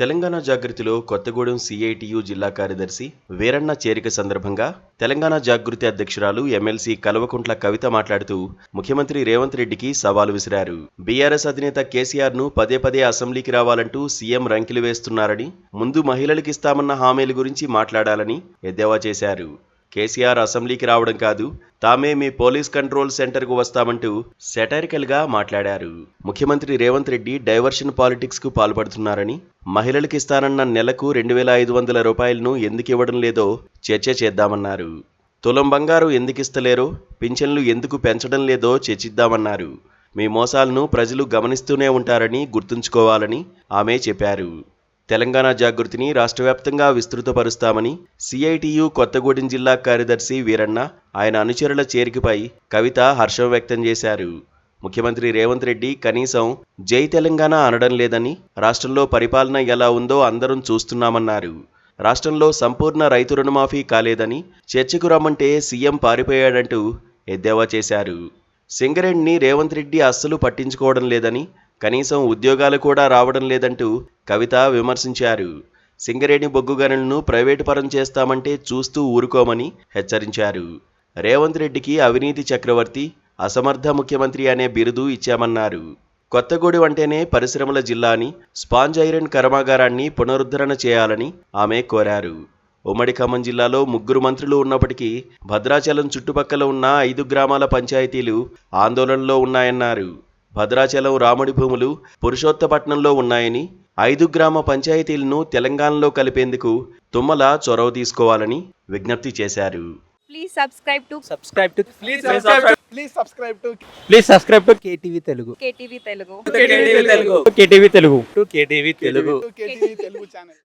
Telangana జాగృతిలో Kothagudem CITU జిల్లా కార్యదర్శి వీరన్న చేరిక సందర్భంగా తెలంగాణ జాగృతి అధ్యక్షురాలు ఎమ్మెల్సీ కల్వకుంట్ల కవిత మాట్లాడుతూ ముఖ్యమంత్రి రేవంత్ రెడ్డికి సవాలు విసిరారు. బీఆర్ఎస్ అధినేత కేసీఆర్ ను పదే పదే అసెంబ్లీకి రావాలంటూ సీఎం రంకిలు వేస్తున్నారని, ముందు మహిళలకిస్తామన్న హామీల గురించి మాట్లాడాలని ఎద్దేవా చేశారు. కేసీఆర్ అసెంబ్లీకి రావడం కాదు, తామే మీ పోలీస్ కంట్రోల్ సెంటర్కు వస్తామంటూ సెటైరికల్గా మాట్లాడారు. ముఖ్యమంత్రి రేవంత్ రెడ్డి డైవర్షన్ పాలిటిక్స్కు పాల్పడుతున్నారని, మహిళలకిస్తానన్న నెలకు 2,500 రూపాయలను ఎందుకు ఇవ్వడం లేదో చర్చ చేద్దామన్నారు. తులం బంగారు ఎందుకిస్తలేరో, పింఛన్లు ఎందుకు పెంచడం లేదో చర్చిద్దామన్నారు. మీ మోసాలను ప్రజలు గమనిస్తూనే ఉంటారని గుర్తుంచుకోవాలని ఆమె చెప్పారు. తెలంగాణ జాగృతిని రాష్ట్రవ్యాప్తంగా విస్తృతపరుస్తామని సిఐటియు కొత్తగూడెం జిల్లా కార్యదర్శి వీరన్న, ఆయన అనుచరుల చేరికపై కవిత హర్షం వ్యక్తం చేశారు. ముఖ్యమంత్రి రేవంత్ రెడ్డి కనీసం జై తెలంగాణ అనడం లేదని, రాష్ట్రంలో పరిపాలన ఎలా ఉందో అందరం చూస్తున్నామన్నారు. రాష్ట్రంలో సంపూర్ణ రైతు రుణమాఫీ కాలేదని, చర్చకు రమ్మంటే సీఎం పారిపోయాడంటూ ఎద్దేవా చేశారు. సింగరేణిని రేవంత్ రెడ్డి అస్సలు పట్టించుకోవడం లేదని, కనీసం ఉద్యోగాలు కూడా రావడం లేదంటూ కవిత విమర్శించారు. సింగరేణి బొగ్గు గనులను ప్రైవేటు పరం చేస్తామంటే చూస్తూ ఊరుకోమని హెచ్చరించారు. రేవంత్ రెడ్డికి అవినీతి చక్రవర్తి, అసమర్థ ముఖ్యమంత్రి అనే బిరుదు ఇచ్చామన్నారు. కొత్తగూడెం అంటేనే పరిశ్రమల జిల్లా అని, స్పాంజ్ ఐరన్ కర్మాగారాన్ని పునరుద్ధరణ చేయాలని ఆమె కోరారు. ఉమ్మడి ఖమ్మం జిల్లాలో 3 మంత్రులు ఉన్నప్పటికీ భద్రాచలం చుట్టుపక్కల ఉన్న 5 గ్రామాల పంచాయతీలు ఆందోళనలో ఉన్నాయన్నారు. భద్రాచలం రాముడి భూములు పురుషోత్తపట్నంలో ఉన్నాయని, 5 గ్రామ పంచాయతీలను తెలంగాణలో కలిపేందుకు తుమ్మల చొరవ తీసుకోవాలని విజ్ఞప్తి చేశారు. Please subscribe to KTV Telugu. KTV Telugu. KTV Telugu. KTV Telugu channel.